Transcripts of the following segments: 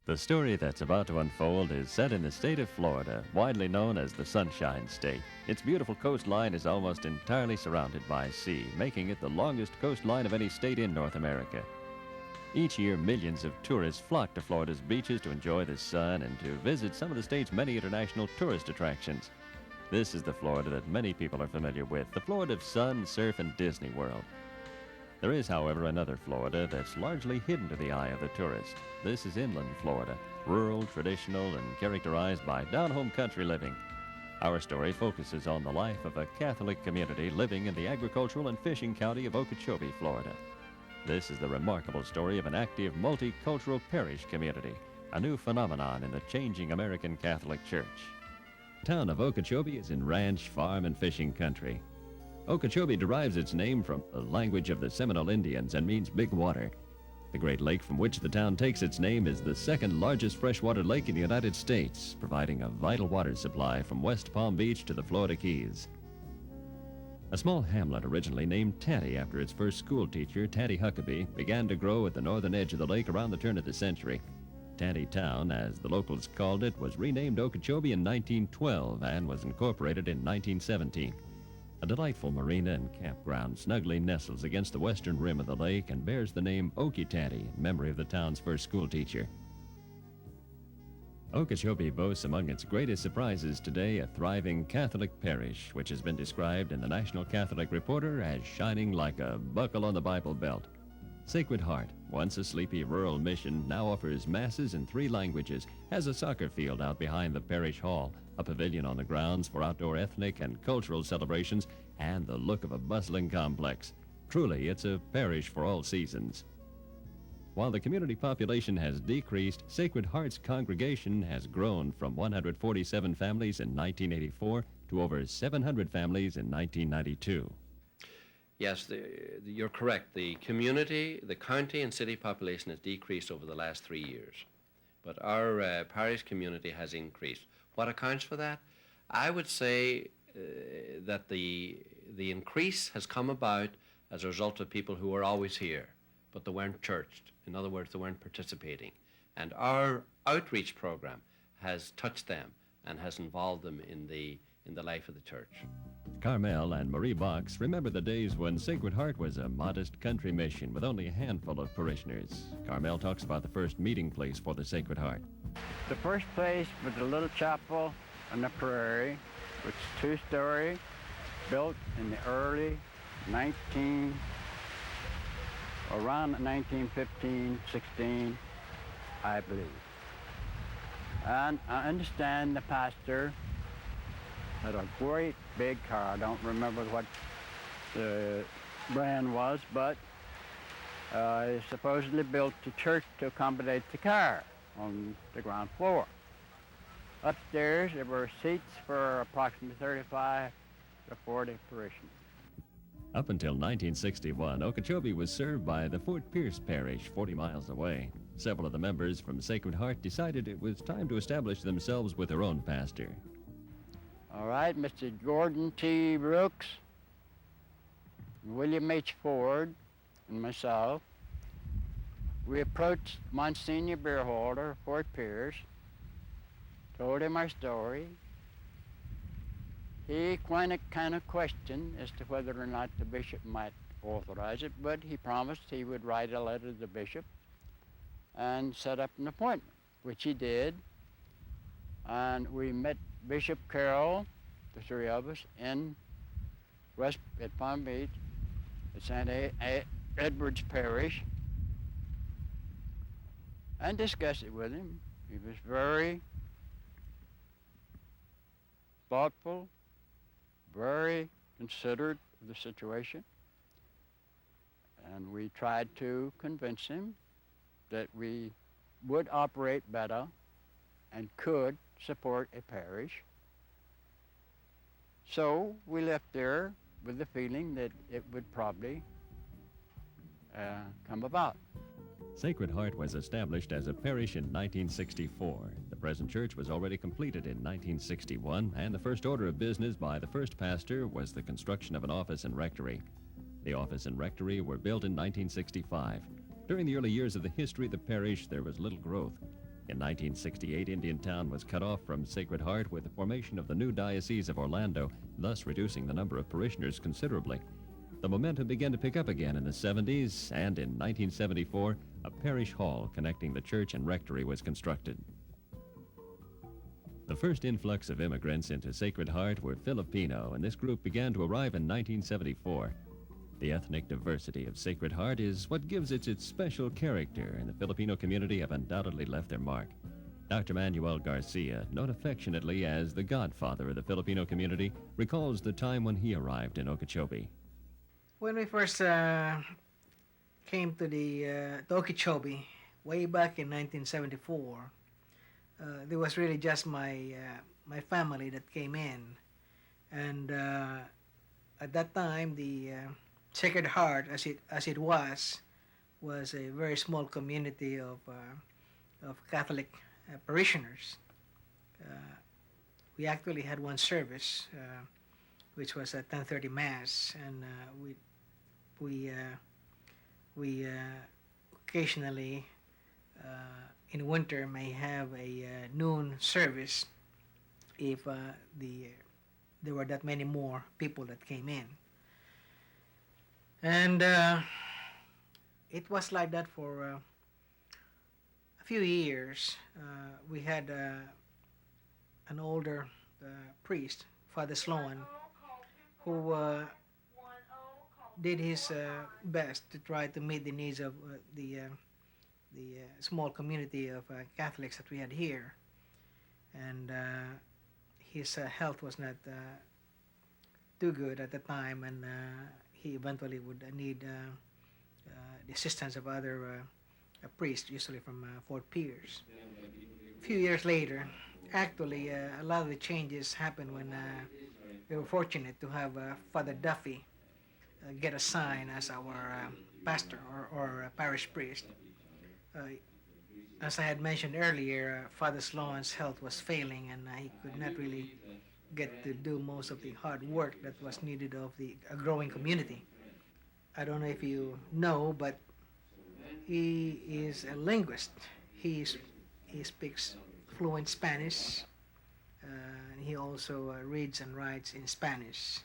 The story that's about to unfold is set in the state of Florida, widely known as the Sunshine State. Its beautiful coastline is almost entirely surrounded by sea, making it the longest coastline of any state in North America. Each year, millions of tourists flock to Florida's beaches to enjoy the sun and to visit some of the state's many international tourist attractions. This is the Florida that many people are familiar with, the Florida of sun, surf, and Disney World. There is, however, another Florida that's largely hidden to the eye of the tourist. This is inland Florida, rural, traditional, and characterized by down-home country living. Our story focuses on the life of a Catholic community living in the agricultural and fishing county of Okeechobee, Florida. This is the remarkable story of an active, multicultural parish community, a new phenomenon in the changing American Catholic Church. The town of Okeechobee is in ranch, farm, and fishing country. Okeechobee derives its name from the language of the Seminole Indians and means big water. The Great Lake from which the town takes its name is the second largest freshwater lake in the United States, providing a vital water supply from West Palm Beach to the Florida Keys. A small hamlet originally named Tatty after its first school teacher, Tatty Huckabee, began to grow at the northern edge of the lake around the turn of the century. Tatty Town, as the locals called it, was renamed Okeechobee in 1912 and was incorporated in 1917. A delightful marina and campground snugly nestles against the western rim of the lake and bears the name Okeetatty in memory of the town's first school teacher. Okeechobee boasts among its greatest surprises today a thriving Catholic parish, which has been described in the National Catholic Reporter as shining like a buckle on the Bible Belt. Sacred Heart, once a sleepy rural mission, now offers masses in 3 languages, has a soccer field out behind the parish hall, a pavilion on the grounds for outdoor ethnic and cultural celebrations, and the look of a bustling complex. Truly, it's a parish for all seasons. While the community population has decreased, Sacred Heart's congregation has grown from 147 families in 1984 to over 700 families in 1992. Yes, you're correct. The community, the county and city population has decreased over the last 3 years, but our parish community has increased. What accounts for that? I would say that the increase has come about as a result of people who were always here, but they weren't churched. In other words, they weren't participating. And our outreach program has touched them and has involved them in the life of the church. Carmel and Marie Box remember the days when Sacred Heart was a modest country mission with only a handful of parishioners. Carmel talks about the first meeting place for the Sacred Heart. The first place was a little chapel on the prairie, which is 2-story, built in the early around 1915, 16, I believe. And I understand the pastor had a great big car. I don't remember what the brand was, but he supposedly built the church to accommodate the car on the ground floor. Upstairs, there were seats for approximately 35 to 40 parishioners. Up until 1961, Okeechobee was served by the Fort Pierce Parish, 40 miles away. Several of the members from Sacred Heart decided it was time to establish themselves with their own pastor. All right, Mr. Gordon T. Brooks, William H. Ford, and myself, we approached Monsignor Beerholder, Fort Pierce, told him our story. He kind of questioned as to whether or not the bishop might authorize it, but he promised he would write a letter to the bishop and set up an appointment, which he did. And we met Bishop Carroll, the 3 of us, at Palm Beach, at St. Edward's Parish, and discussed it with him. He was very thoughtful, very considerate of the situation, and we tried to convince him that we would operate better and could support a parish. So we left there with the feeling that it would probably come about. Sacred Heart was established as a parish in 1964. The present church was already completed in 1961, and the first order of business by the first pastor was the construction of an office and rectory. The office and rectory were built in 1965. During the early years of the history of the parish, there was little growth. In 1968, Indiantown was cut off from Sacred Heart with the formation of the new Diocese of Orlando, thus reducing the number of parishioners considerably. The momentum began to pick up again in the 70s, and in 1974, a parish hall connecting the church and rectory was constructed. The first influx of immigrants into Sacred Heart were Filipino, and this group began to arrive in 1974. The ethnic diversity of Sacred Heart is what gives it its special character, and the Filipino community have undoubtedly left their mark. Dr. Manuel Garcia, known affectionately as the godfather of the Filipino community, recalls the time when he arrived in Okeechobee. When we first came to to Okeechobee, way back in 1974, there was really just my family that came in, and at that time the Sacred Heart, as it was a very small community of Catholic parishioners. We actually had one service, which was a 10:30 mass, and we occasionally in winter may have a noon service if there were that many more people that came in. And it was like that for a few years. We had an older priest, Father Sloan, who did his best to try to meet the needs of the small community of Catholics that we had here. And his health was not too good at the time, and he eventually would need the assistance of other priests, usually from Fort Pierce. A few years later, actually, a lot of the changes happened when we were fortunate to have Father Duffy get assigned as our pastor or parish priest. As I had mentioned earlier, Father Sloan's health was failing, and he could not really get to do most of the hard work that was needed of a growing community. I don't know if you know, but he is a linguist. He speaks fluent Spanish, and he also reads and writes in Spanish.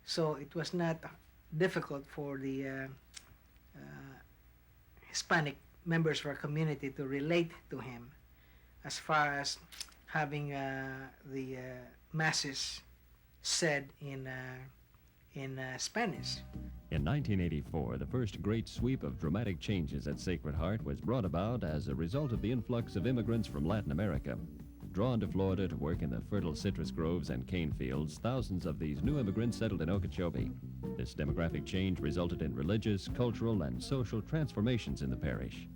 So it was not difficult for the Hispanic members of our community to relate to him as far as having the masses said in Spanish. In 1984, the first great sweep of dramatic changes at Sacred Heart was brought about as a result of the influx of immigrants from Latin America. Drawn to Florida to work in the fertile citrus groves and cane fields, thousands of these new immigrants settled in Okeechobee. This demographic change resulted in religious, cultural, and social transformations in the parish.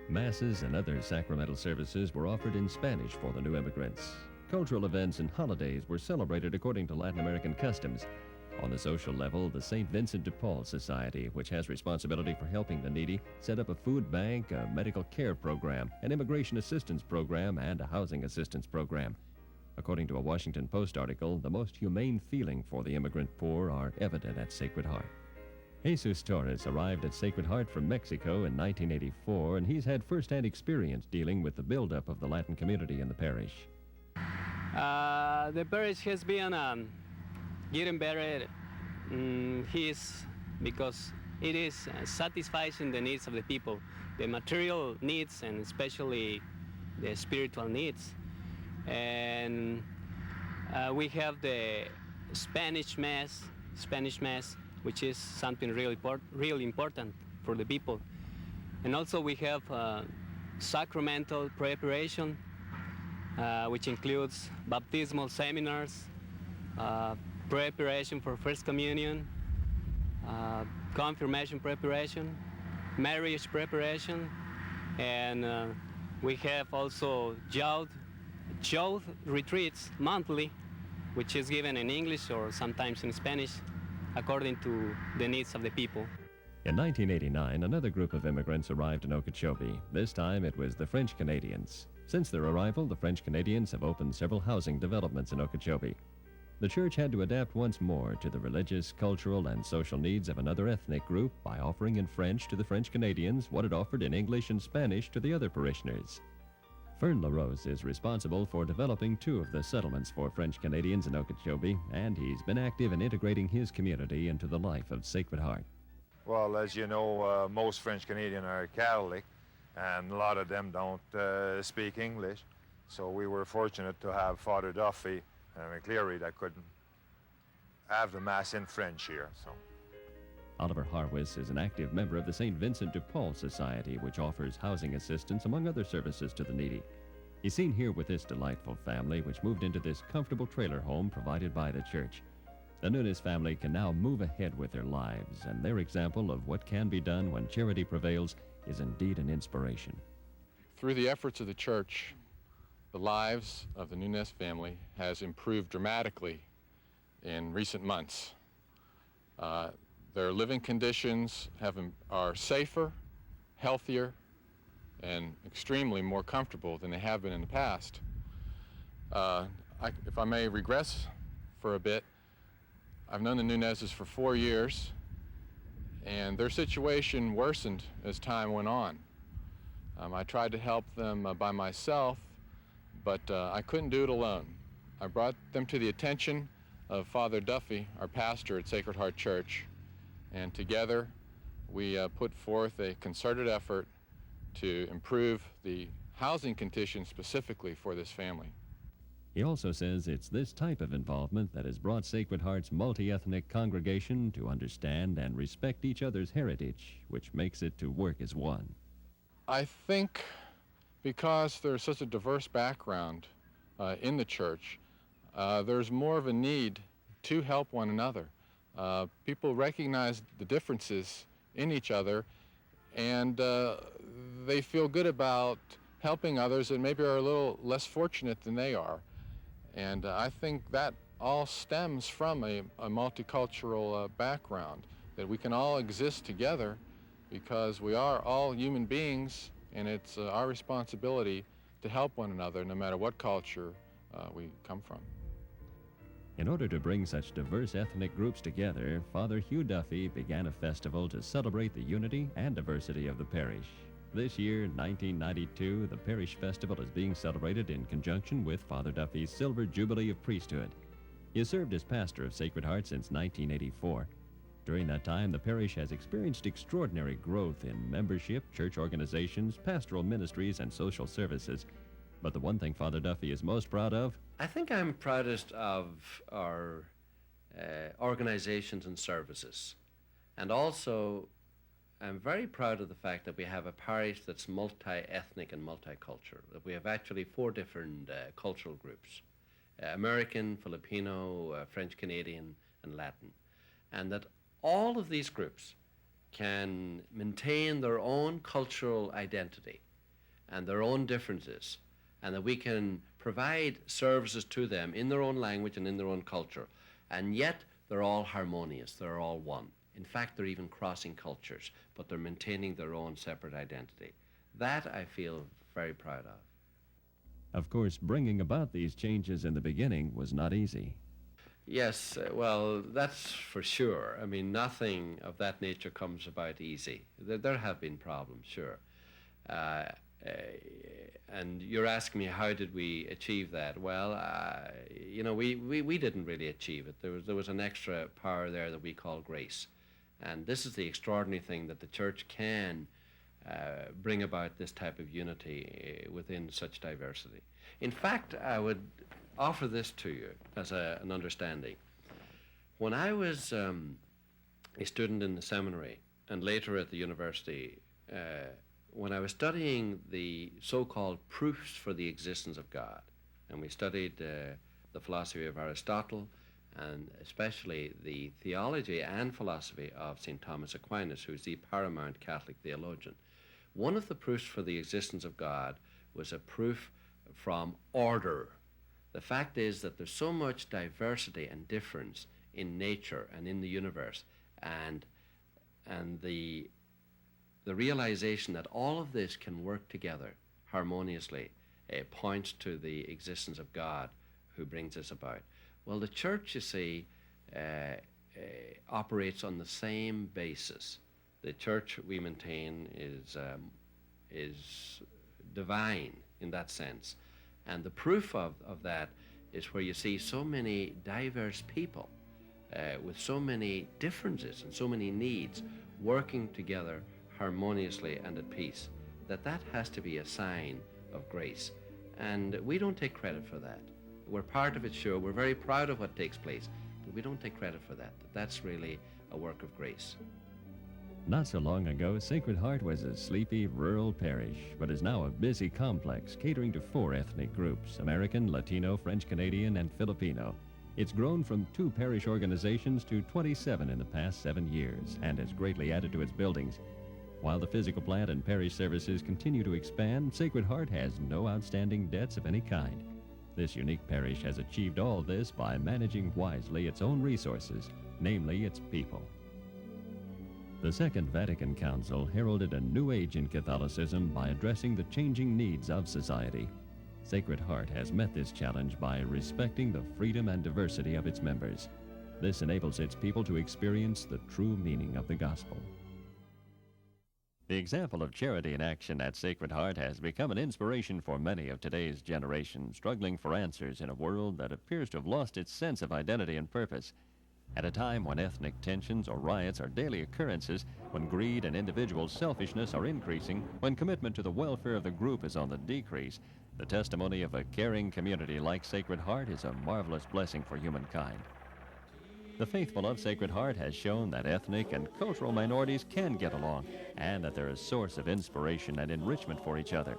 Masses and other sacramental services were offered in Spanish for the new immigrants. Cultural events and holidays were celebrated according to Latin American customs. On the social level, the St. Vincent de Paul Society, which has responsibility for helping the needy, set up a food bank, a medical care program, an immigration assistance program, and a housing assistance program. According to a Washington Post article, the most humane feeling for the immigrant poor are evident at Sacred Heart. Jesus Torres arrived at Sacred Heart from Mexico in 1984, and he's had first-hand experience dealing with the buildup of the Latin community in the parish. The parish has been getting better because it is satisfying the needs of the people, the material needs and especially the spiritual needs. And we have the Spanish Mass, which is something really important for the people. And also we have sacramental preparation, which includes baptismal seminars, preparation for First Communion, confirmation preparation, marriage preparation, and we have also youth retreats monthly, which is given in English or sometimes in Spanish, according to the needs of the people. In 1989, another group of immigrants arrived in Okeechobee. This time it was the French Canadians. Since their arrival, the French Canadians have opened several housing developments in Okeechobee. The church had to adapt once more to the religious, cultural, and social needs of another ethnic group by offering in French to the French Canadians what it offered in English and Spanish to the other parishioners. Fern LaRose is responsible for developing 2 of the settlements for French Canadians in Okeechobee, and he's been active in integrating his community into the life of Sacred Heart. Well, as you know, most French Canadians are Catholic, and a lot of them don't speak English. So we were fortunate to have Father Duffy and McCleary that could have the Mass in French here. So. Oliver Harwis is an active member of the St. Vincent de Paul Society, which offers housing assistance among other services to the needy. He's seen here with this delightful family, which moved into this comfortable trailer home provided by the church. The Nunes family can now move ahead with their lives, and their example of what can be done when charity prevails is indeed an inspiration. Through the efforts of the church, the lives of the Nunes family has improved dramatically in recent months. Their living conditions are safer, healthier, and extremely more comfortable than they have been in the past. If I may regress for a bit, I've known the Nuneses for 4 years, and their situation worsened as time went on. I tried to help them by myself, but I couldn't do it alone. I brought them to the attention of Father Duffy, our pastor at Sacred Heart Church, and together we put forth a concerted effort to improve the housing conditions specifically for this family. He also says it's this type of involvement that has brought Sacred Heart's multi-ethnic congregation to understand and respect each other's heritage, which makes it to work as one. I think because there's such a diverse background in the church, there's more of a need to help one another. People recognize the differences in each other, and they feel good about helping others that maybe are a little less fortunate than they are. And I think that all stems from a multicultural background, that we can all exist together because we are all human beings, and it's our responsibility to help one another no matter what culture we come from. In order to bring such diverse ethnic groups together, Father Hugh Duffy began a festival to celebrate the unity and diversity of the parish. This year, 1992, the parish festival is being celebrated in conjunction with Father Duffy's Silver Jubilee of Priesthood. He has served as pastor of Sacred Heart since 1984. During that time, the parish has experienced extraordinary growth in membership, church organizations, pastoral ministries, and social services. But the one thing Father Duffy is most proud of? I think I'm proudest of our organizations and services. And also, I'm very proud of the fact that we have a parish that's multi-ethnic and multicultural, that we have actually 4 different cultural groups, American, Filipino, French Canadian, and Latin. And that all of these groups can maintain their own cultural identity and their own differences, and that we can provide services to them in their own language and in their own culture, and yet they're all harmonious, they're all one. In fact, they're even crossing cultures, but they're maintaining their own separate identity. That I feel very proud of. Of course, bringing about these changes in the beginning was not easy. Yes, well, that's for sure. I mean, nothing of that nature comes about easy. There have been problems, sure. And you're asking me, how did we achieve that? Well, you know, we didn't really achieve it. There was an extra power there that we call grace. And this is the extraordinary thing, that the church can bring about this type of unity within such diversity. In fact, I would offer this to you as an understanding. When I was a student in the seminary and later at the university, when I was studying the so-called proofs for the existence of God, and we studied the philosophy of Aristotle, and especially the theology and philosophy of St. Thomas Aquinas, who's the paramount Catholic theologian, one of the proofs for the existence of God was a proof from order. The fact is that there's so much diversity and difference in nature and in the universe, and the realization that all of this can work together harmoniously points to the existence of God who brings this about. Well, the church, you see, operates on the same basis. The church we maintain is divine in that sense. And the proof of that is where you see so many diverse people with so many differences and so many needs working together harmoniously and at peace, that has to be a sign of grace. And we don't take credit for that. We're part of it, sure. We're very proud of what takes place, but we don't take credit for that. That's really a work of grace. Not so long ago, Sacred Heart was a sleepy rural parish, but is now a busy complex catering to 4 ethnic groups: American, Latino, French Canadian, and Filipino. It's grown from 2 parish organizations to 27 in the past 7 years and has greatly added to its buildings. While the physical plant and parish services continue to expand, Sacred Heart has no outstanding debts of any kind. This unique parish has achieved all this by managing wisely its own resources, namely its people. The Second Vatican Council heralded a new age in Catholicism by addressing the changing needs of society. Sacred Heart has met this challenge by respecting the freedom and diversity of its members. This enables its people to experience the true meaning of the gospel. The example of charity in action at Sacred Heart has become an inspiration for many of today's generation, struggling for answers in a world that appears to have lost its sense of identity and purpose. At a time when ethnic tensions or riots are daily occurrences, when greed and individual selfishness are increasing, when commitment to the welfare of the group is on the decrease, the testimony of a caring community like Sacred Heart is a marvelous blessing for humankind. The faithful of Sacred Heart has shown that ethnic and cultural minorities can get along and that they're a source of inspiration and enrichment for each other.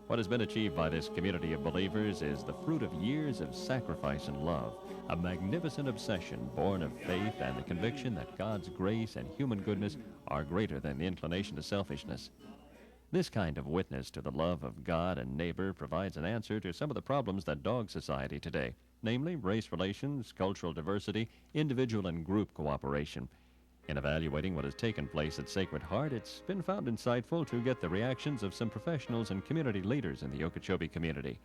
What has been achieved by this community of believers is the fruit of years of sacrifice and love, a magnificent obsession born of faith and the conviction that God's grace and human goodness are greater than the inclination to selfishness. This kind of witness to the love of God and neighbor provides an answer to some of the problems that dog society today, namely race relations, cultural diversity, individual and group cooperation. In evaluating what has taken place at Sacred Heart, it's been found insightful to get the reactions of some professionals and community leaders in the Okeechobee community.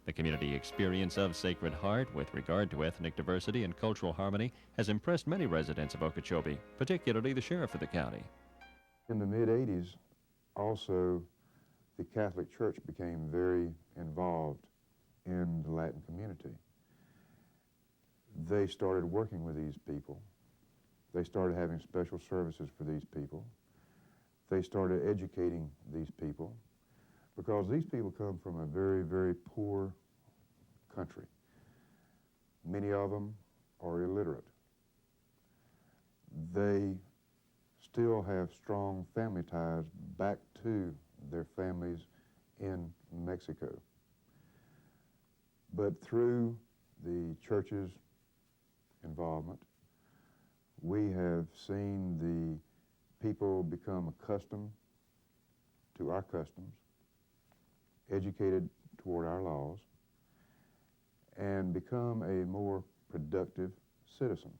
The community experience of Sacred Heart with regard to ethnic diversity and cultural harmony has impressed many residents of Okeechobee, particularly the sheriff of the county. In the mid-'80s, also, the Catholic Church became very involved in the Latin community. They started working with these people. They started having special services for these people. They started educating these people because these people come from a very, very poor country. Many of them are illiterate. They still have strong family ties back to their families in Mexico. But through the church's involvement, we have seen the people become accustomed to our customs, educated toward our laws, and become a more productive citizen.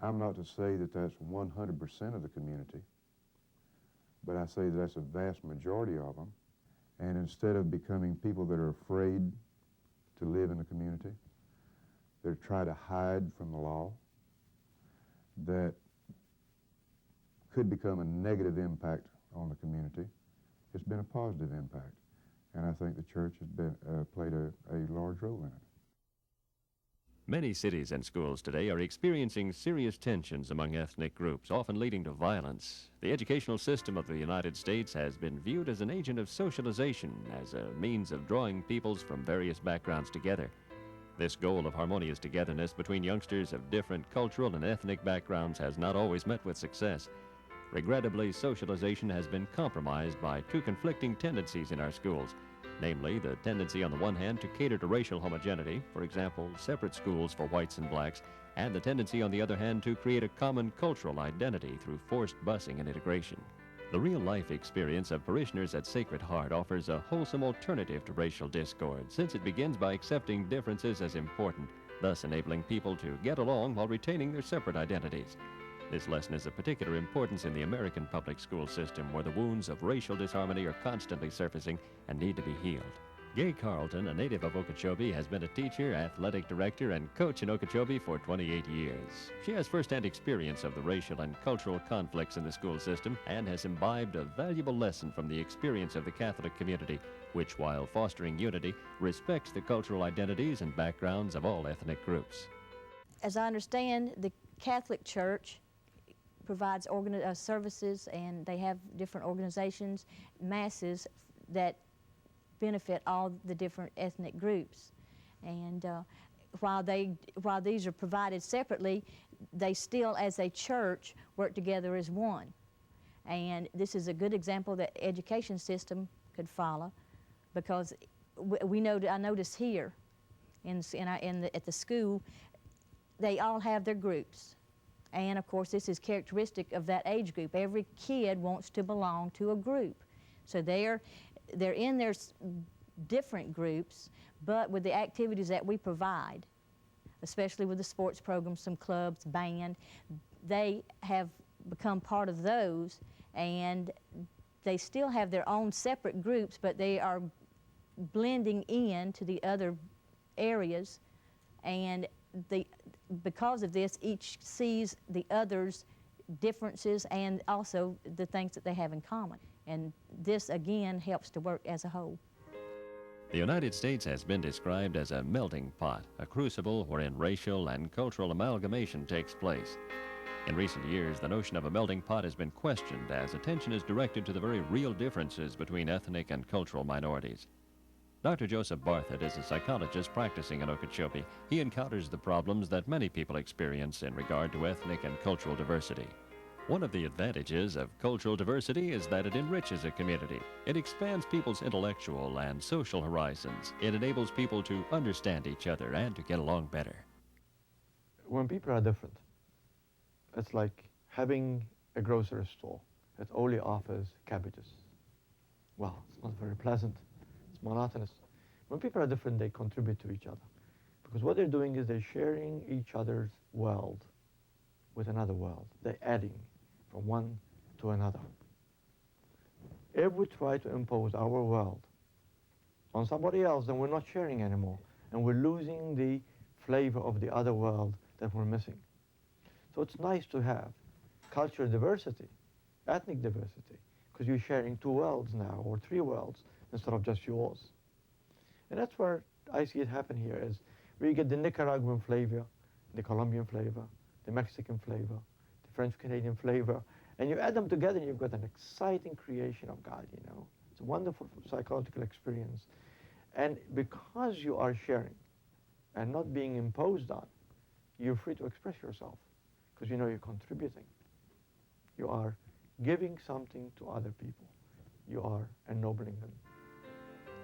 I'm not to say that that's 100% of the community, but I say that that's a vast majority of them. And instead of becoming people that are afraid to live in the community, that try to hide from the law, that could become a negative impact on the community, it's been a positive impact. And I think the church has played a large role in it. Many cities and schools today are experiencing serious tensions among ethnic groups, often leading to violence. The educational system of the United States has been viewed as an agent of socialization, as a means of drawing peoples from various backgrounds together. This goal of harmonious togetherness between youngsters of different cultural and ethnic backgrounds has not always met with success. Regrettably, socialization has been compromised by 2 conflicting tendencies in our schools. Namely, the tendency on the one hand to cater to racial homogeneity, for example, separate schools for whites and blacks, and the tendency on the other hand to create a common cultural identity through forced busing and integration. The real-life experience of parishioners at Sacred Heart offers a wholesome alternative to racial discord, since it begins by accepting differences as important, thus enabling people to get along while retaining their separate identities. This lesson is of particular importance in the American public school system, where the wounds of racial disharmony are constantly surfacing and need to be healed. Gay Carlton, a native of Okeechobee, has been a teacher, athletic director, and coach in Okeechobee for 28 years. She has firsthand experience of the racial and cultural conflicts in the school system and has imbibed a valuable lesson from the experience of the Catholic community, which, while fostering unity, respects the cultural identities and backgrounds of all ethnic groups. As I understand, the Catholic Church provides services, and they have different organizations, masses that benefit all the different ethnic groups. And while these are provided separately, they still, as a church, work together as one. And this is a good example that the education system could follow, because I notice here at the school, they all have their groups. And of course, this is characteristic of that age group. Every kid wants to belong to a group. So they're in their different groups, but with the activities that we provide, especially with the sports programs, some clubs, band, they have become part of those, and they still have their own separate groups, but they are blending in to the other areas, and because of this, each sees the other's differences and also the things that they have in common. And this, again, helps to work as a whole. The United States has been described as a melting pot, a crucible wherein racial and cultural amalgamation takes place. In recent years, the notion of a melting pot has been questioned as attention is directed to the very real differences between ethnic and cultural minorities. Dr. Joseph Barthett is a psychologist practicing in Okeechobee. He encounters the problems that many people experience in regard to ethnic and cultural diversity. One of the advantages of cultural diversity is that it enriches a community. It expands people's intellectual and social horizons. It enables people to understand each other and to get along better. When people are different, it's like having a grocery store that only offers cabbages. Well, it's not very pleasant. It's monotonous. When people are different, they contribute to each other, because what they're doing is they're sharing each other's world with another world. They're adding from one to another. If we try to impose our world on somebody else, then we're not sharing anymore, and we're losing the flavor of the other world that we're missing. So it's nice to have cultural diversity, ethnic diversity, because you're sharing two worlds now, or three worlds, instead of just yours. And that's where I see it happen here, is where you get the Nicaraguan flavor, the Colombian flavor, the Mexican flavor, the French-Canadian flavor, and you add them together and you've got an exciting creation of God, you know. It's a wonderful psychological experience. And because you are sharing and not being imposed on, you're free to express yourself, because you know you're contributing. You are giving something to other people. You are ennobling them.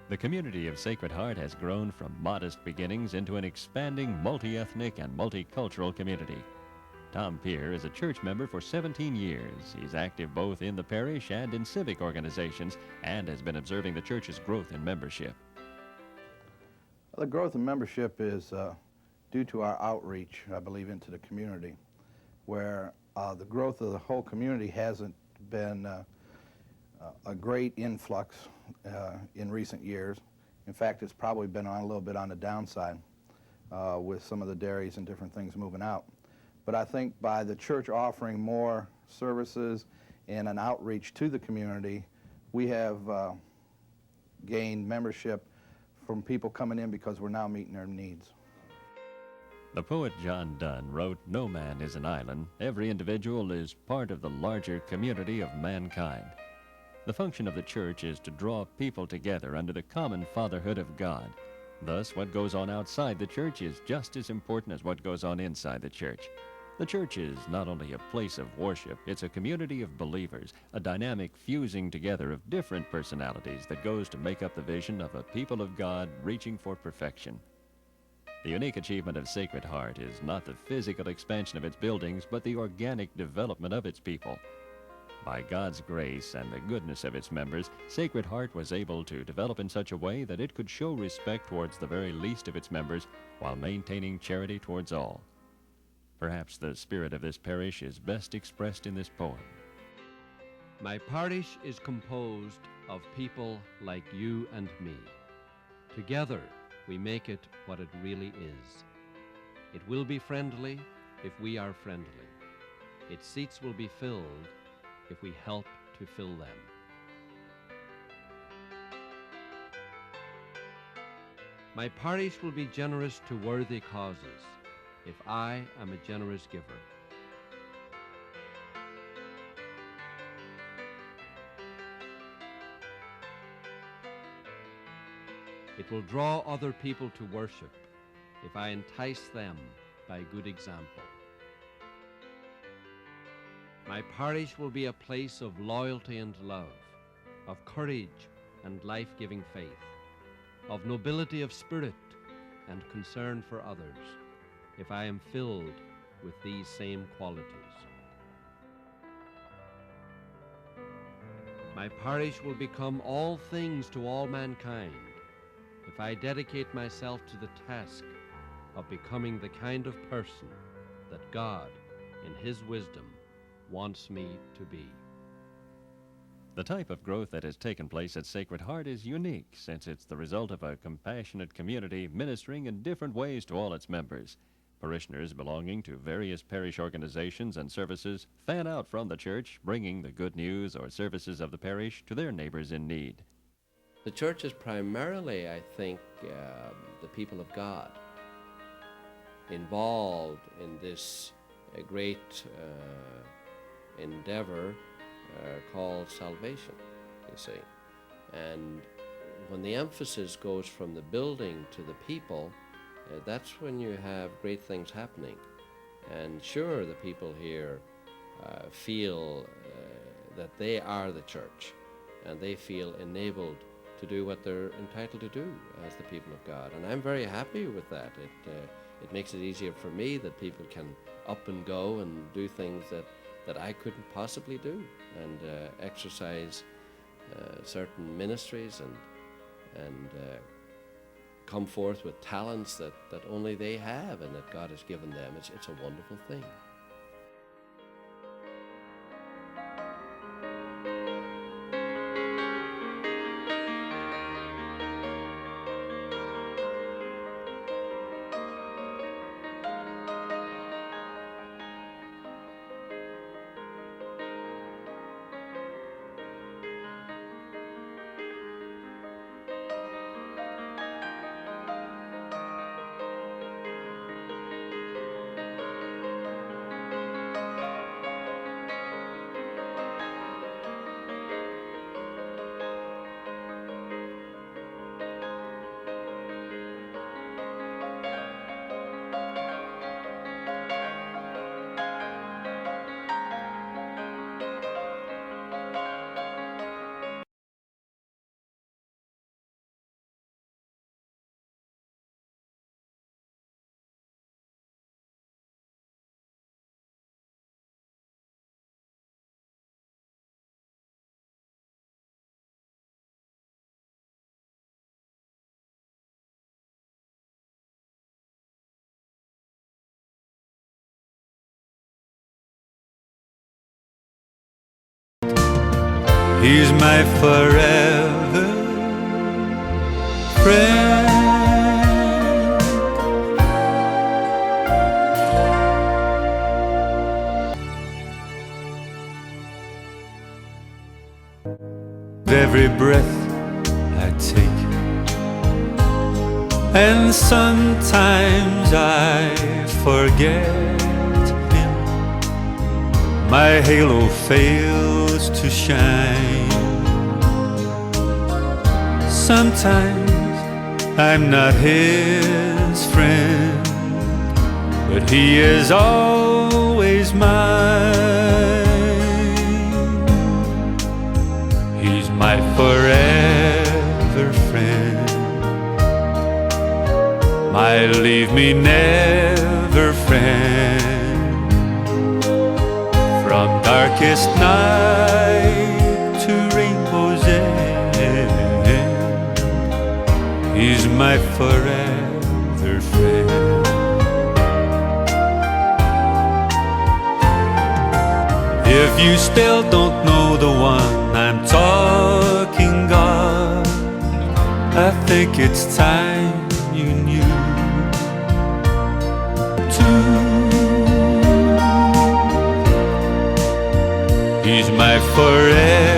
The community of Sacred Heart has grown from modest beginnings into an expanding multi-ethnic and multicultural community. Tom Peer is a church member for 17 years. He's active both in the parish and in civic organizations, and has been observing the church's growth in membership. The growth in membership is due to our outreach, I believe, into the community, where the growth of the whole community hasn't been a great influx in recent years. In fact, it's probably been a little bit on the downside with some of the dairies and different things moving out. But I think by the church offering more services and an outreach to the community, we have gained membership from people coming in because we're now meeting their needs. The poet John Donne wrote, "No man is an island. Every individual is part of the larger community of mankind." The function of the church is to draw people together under the common fatherhood of God. Thus, what goes on outside the church is just as important as what goes on inside the church. The church is not only a place of worship, it's a community of believers, a dynamic fusing together of different personalities that goes to make up the vision of a people of God reaching for perfection. The unique achievement of Sacred Heart is not the physical expansion of its buildings, but the organic development of its people. By God's grace and the goodness of its members, Sacred Heart was able to develop in such a way that it could show respect towards the very least of its members while maintaining charity towards all. Perhaps the spirit of this parish is best expressed in this poem. My parish is composed of people like you and me. Together, we make it what it really is. It will be friendly if we are friendly. Its seats will be filled if we help to fill them. My parish will be generous to worthy causes if I am a generous giver. It will draw other people to worship if I entice them by good example. My parish will be a place of loyalty and love, of courage and life-giving faith, of nobility of spirit and concern for others, if I am filled with these same qualities. My parish will become all things to all mankind if I dedicate myself to the task of becoming the kind of person that God, in His wisdom, wants me to be. The type of growth that has taken place at Sacred Heart is unique, since it's the result of a compassionate community ministering in different ways to all its members. Parishioners belonging to various parish organizations and services fan out from the church, bringing the good news or services of the parish to their neighbors in need. The church is primarily, I think, the people of God involved in this great endeavor called salvation, you see. And when the emphasis goes from the building to the people, that's when you have great things happening. And sure, the people here feel that they are the church, and they feel enabled to do what they're entitled to do as the people of God. And I'm very happy with that. It makes it easier for me that people can up and go and do things that I couldn't possibly do, and exercise certain ministries and come forth with talents that only they have and that God has given them. It's a wonderful thing. He's my forever friend. Every breath I take, and sometimes I forget him. My halo fails to shine. Sometimes I'm not his friend, but he is always mine. He's my forever friend, my leave me never friend. From darkest night to rainbow's end, he's my forever friend. If you still don't know the one I'm talking of, I think it's time you knew too. He's my forever.